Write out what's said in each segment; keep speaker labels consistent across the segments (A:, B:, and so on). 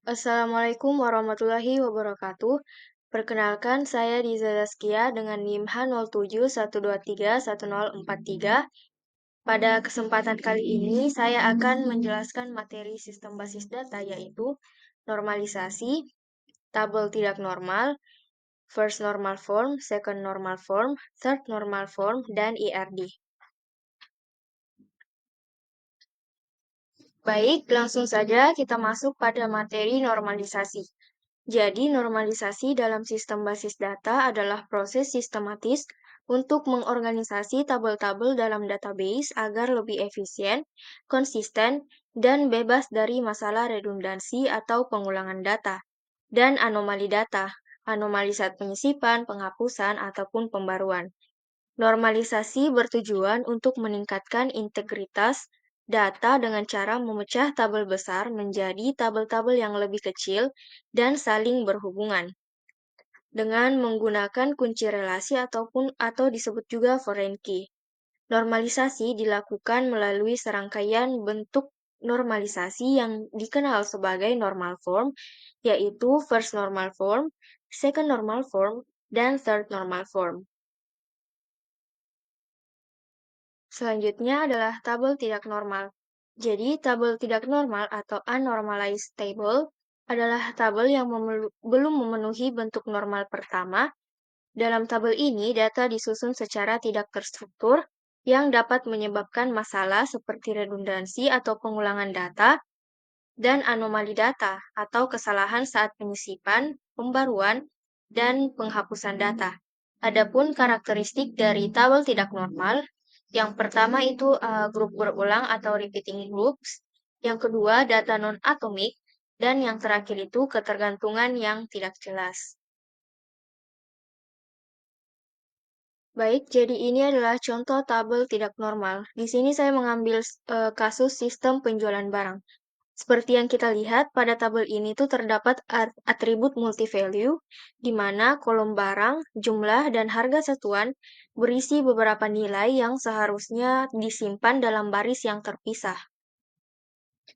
A: Assalamualaikum warahmatullahi wabarakatuh. Perkenalkan, saya Diza Zaskia dengan NIM H0712310043. Pada kesempatan kali ini, saya akan menjelaskan materi sistem basis data, yaitu normalisasi, tabel tidak normal, first normal form, second normal form, third normal form, dan IRD. Baik, langsung saja kita masuk pada materi normalisasi. Jadi, normalisasi dalam sistem basis data adalah proses sistematis untuk mengorganisasi tabel-tabel dalam database agar lebih efisien, konsisten, dan bebas dari masalah redundansi atau pengulangan data, dan anomali data, anomali saat penyisipan, penghapusan, ataupun pembaruan. Normalisasi bertujuan untuk meningkatkan integritas data dengan cara memecah tabel besar menjadi tabel-tabel yang lebih kecil dan saling berhubungan dengan menggunakan kunci relasi atau disebut juga foreign key. Normalisasi dilakukan melalui serangkaian bentuk normalisasi yang dikenal sebagai normal form, yaitu first normal form, second normal form, dan third normal form. Selanjutnya adalah tabel tidak normal. Jadi, tabel tidak normal atau unnormalized table adalah tabel yang belum memenuhi bentuk normal pertama. Dalam tabel ini, data disusun secara tidak terstruktur yang dapat menyebabkan masalah seperti redundansi atau pengulangan data dan anomali data atau kesalahan saat penyisipan, pembaruan, dan penghapusan data. Adapun karakteristik dari tabel tidak normal, yang pertama itu grup berulang atau repeating groups, yang kedua data non-atomik, dan yang terakhir itu ketergantungan yang tidak jelas. Baik, jadi ini adalah contoh tabel tidak normal. Di sini saya mengambil kasus sistem penjualan barang. Seperti yang kita lihat, pada tabel ini tuh terdapat atribut multi-value, di mana kolom barang, jumlah, dan harga satuan berisi beberapa nilai yang seharusnya disimpan dalam baris yang terpisah.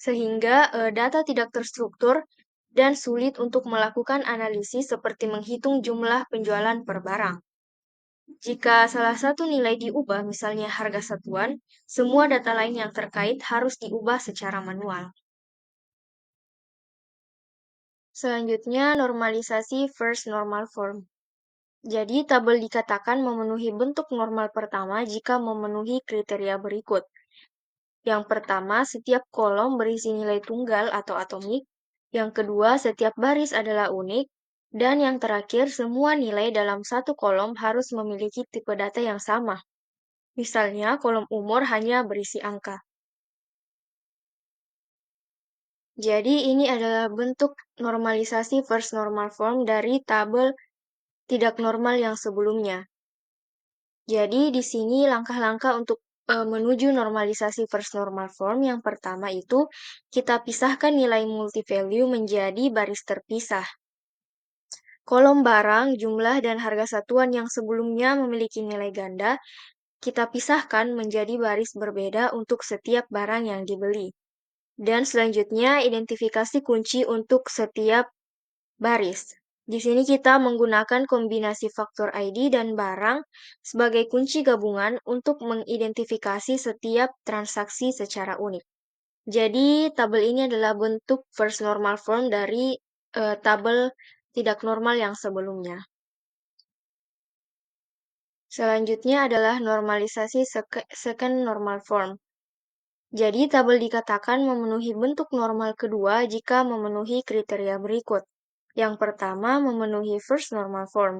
A: Sehingga data tidak terstruktur dan sulit untuk melakukan analisis seperti menghitung jumlah penjualan per barang. Jika salah satu nilai diubah, misalnya harga satuan, semua data lain yang terkait harus diubah secara manual. Selanjutnya, normalisasi first normal form. Jadi, tabel dikatakan memenuhi bentuk normal pertama jika memenuhi kriteria berikut. Yang pertama, setiap kolom berisi nilai tunggal atau atomik. Yang kedua, setiap baris adalah unik. Dan yang terakhir, semua nilai dalam satu kolom harus memiliki tipe data yang sama. Misalnya, kolom umur hanya berisi angka. Jadi, ini adalah bentuk normalisasi first normal form dari tabel tidak normal yang sebelumnya. Jadi, di sini langkah-langkah untuk menuju normalisasi first normal form yang pertama itu kita pisahkan nilai multi-value menjadi baris terpisah. Kolom barang, jumlah, dan harga satuan yang sebelumnya memiliki nilai ganda, kita pisahkan menjadi baris berbeda untuk setiap barang yang dibeli. Dan selanjutnya, identifikasi kunci untuk setiap baris. Di sini kita menggunakan kombinasi faktor ID dan barang sebagai kunci gabungan untuk mengidentifikasi setiap transaksi secara unik. Jadi, tabel ini adalah bentuk first normal form dari tabel tidak normal yang sebelumnya. Selanjutnya adalah normalisasi second normal form. Jadi, tabel dikatakan memenuhi bentuk normal kedua jika memenuhi kriteria berikut. Yang pertama, memenuhi first normal form.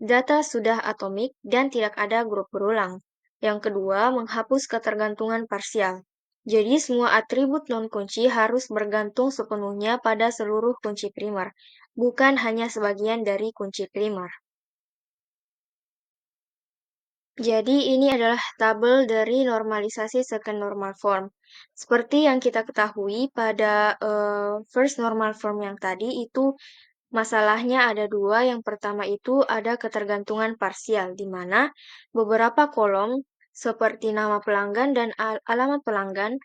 A: Data sudah atomik dan tidak ada grup berulang. Yang kedua, menghapus ketergantungan parsial. Jadi, semua atribut non-kunci harus bergantung sepenuhnya pada seluruh kunci primer, bukan hanya sebagian dari kunci primer. Jadi, ini adalah tabel dari normalisasi second normal form. Seperti yang kita ketahui pada first normal form yang tadi itu masalahnya ada dua. Yang pertama itu ada ketergantungan parsial, di mana beberapa kolom seperti nama pelanggan dan alamat pelanggan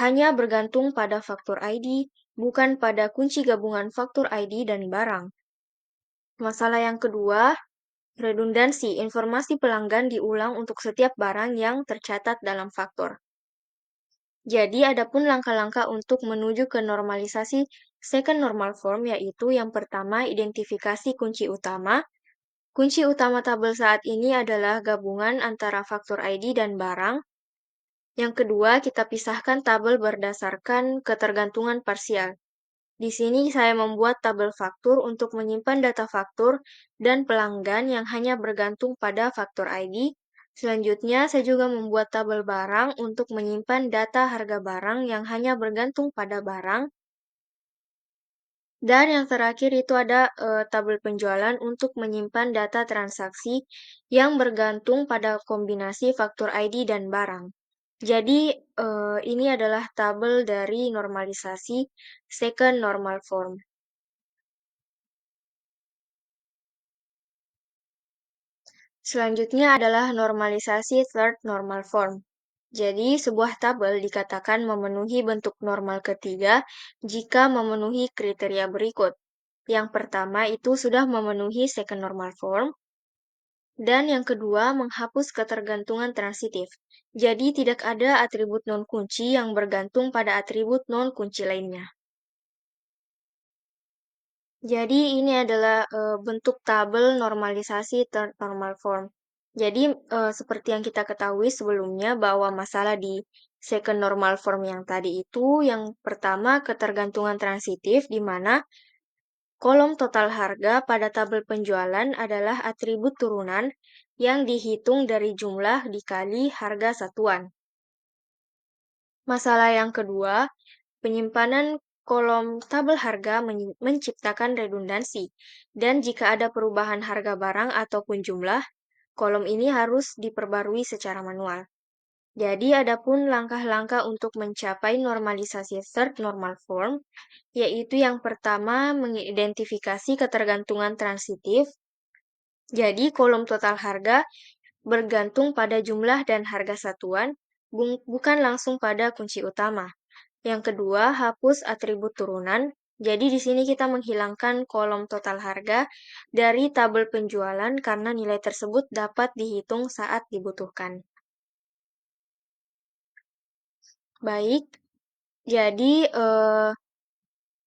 A: hanya bergantung pada faktor ID, bukan pada kunci gabungan faktur ID dan barang. Masalah yang kedua, redundansi. Informasi pelanggan diulang untuk setiap barang yang tercatat dalam faktur. Jadi, ada pun langkah-langkah untuk menuju ke normalisasi second normal form, yaitu yang pertama, identifikasi kunci utama. Kunci utama tabel saat ini adalah gabungan antara faktur ID dan barang. Yang kedua, kita pisahkan tabel berdasarkan ketergantungan parsial. Di sini saya membuat tabel faktur untuk menyimpan data faktur dan pelanggan yang hanya bergantung pada faktur ID. Selanjutnya, saya juga membuat tabel barang untuk menyimpan data harga barang yang hanya bergantung pada barang. Dan yang terakhir itu ada tabel penjualan untuk menyimpan data transaksi yang bergantung pada kombinasi faktur ID dan barang. Jadi, ini adalah tabel dari normalisasi second normal form. Selanjutnya adalah normalisasi third normal form. Jadi, sebuah tabel dikatakan memenuhi bentuk normal ketiga jika memenuhi kriteria berikut. Yang pertama itu sudah memenuhi second normal form, dan yang kedua menghapus ketergantungan transitif. Jadi, tidak ada atribut non-kunci yang bergantung pada atribut non-kunci lainnya. Jadi ini adalah bentuk tabel normalisasi third normal form. Jadi seperti yang kita ketahui sebelumnya bahwa masalah di second normal form yang tadi itu yang pertama ketergantungan transitif di mana kolom total harga pada tabel penjualan adalah atribut turunan yang dihitung dari jumlah dikali harga satuan. Masalah yang kedua, penyimpanan kolom tabel harga menciptakan redundansi, dan jika ada perubahan harga barang ataupun jumlah, kolom ini harus diperbarui secara manual. Jadi, ada pun langkah-langkah untuk mencapai normalisasi third normal form, yaitu yang pertama mengidentifikasi ketergantungan transitif. Jadi, kolom total harga bergantung pada jumlah dan harga satuan, bukan langsung pada kunci utama. Yang kedua, hapus atribut turunan. Jadi di sini kita menghilangkan kolom total harga dari tabel penjualan karena nilai tersebut dapat dihitung saat dibutuhkan. Baik, jadi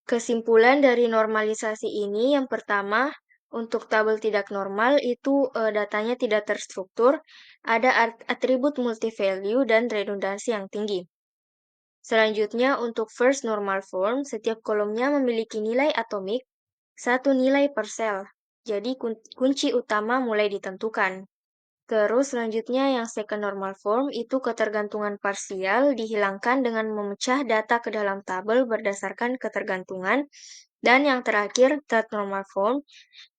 A: kesimpulan dari normalisasi ini yang pertama, untuk tabel tidak normal itu datanya tidak terstruktur, ada atribut multi-value dan redundansi yang tinggi. Selanjutnya, untuk first normal form, setiap kolomnya memiliki nilai atomik, satu nilai per sel. Jadi, kunci utama mulai ditentukan. Terus, selanjutnya yang second normal form itu ketergantungan parsial dihilangkan dengan memecah data ke dalam tabel berdasarkan ketergantungan. Dan yang terakhir, third normal form,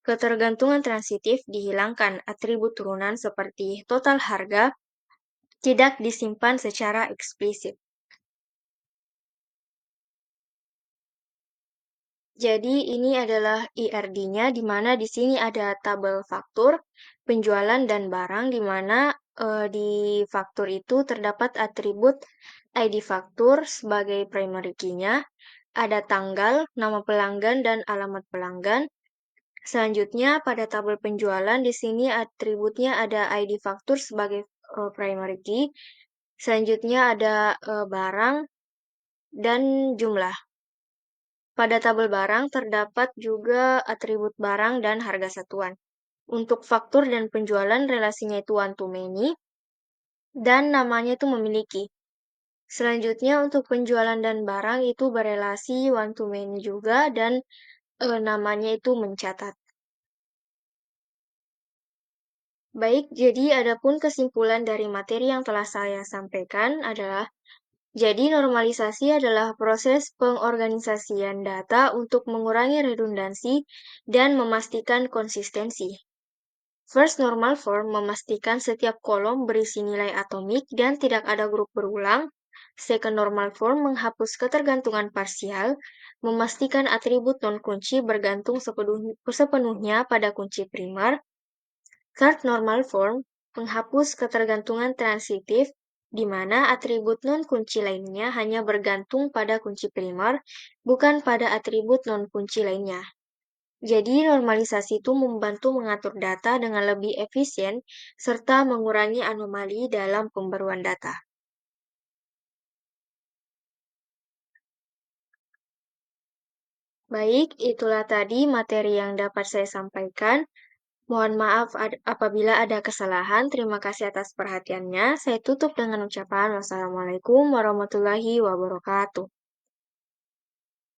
A: ketergantungan transitif dihilangkan. Atribut turunan seperti total harga tidak disimpan secara eksplisit. Jadi ini adalah IRD-nya, di mana di sini ada tabel faktur, penjualan, dan barang, di mana di faktur itu terdapat atribut ID faktur sebagai primary key-nya, ada tanggal, nama pelanggan, dan alamat pelanggan. Selanjutnya, pada tabel penjualan, di sini atributnya ada ID faktur sebagai primary key. Selanjutnya ada barang dan jumlah. Pada tabel barang terdapat juga atribut barang dan harga satuan. Untuk faktur dan penjualan relasinya itu one to many dan namanya itu memiliki. Selanjutnya untuk penjualan dan barang itu berelasi one to many juga dan namanya itu mencatat. Baik, jadi adapun kesimpulan dari materi yang telah saya sampaikan adalah jadi, normalisasi adalah proses pengorganisasian data untuk mengurangi redundansi dan memastikan konsistensi. First normal form memastikan setiap kolom berisi nilai atomik dan tidak ada grup berulang. Second normal form menghapus ketergantungan parsial, memastikan atribut non-kunci bergantung sepenuhnya pada kunci primer. Third normal form menghapus ketergantungan transitif di mana atribut non-kunci lainnya hanya bergantung pada kunci primer, bukan pada atribut non-kunci lainnya. Jadi, normalisasi itu membantu mengatur data dengan lebih efisien serta mengurangi anomali dalam pembaruan data. Baik, itulah tadi materi yang dapat saya sampaikan. Mohon maaf apabila ada kesalahan. Terima kasih atas perhatiannya. Saya tutup dengan ucapan wassalamualaikum warahmatullahi wabarakatuh.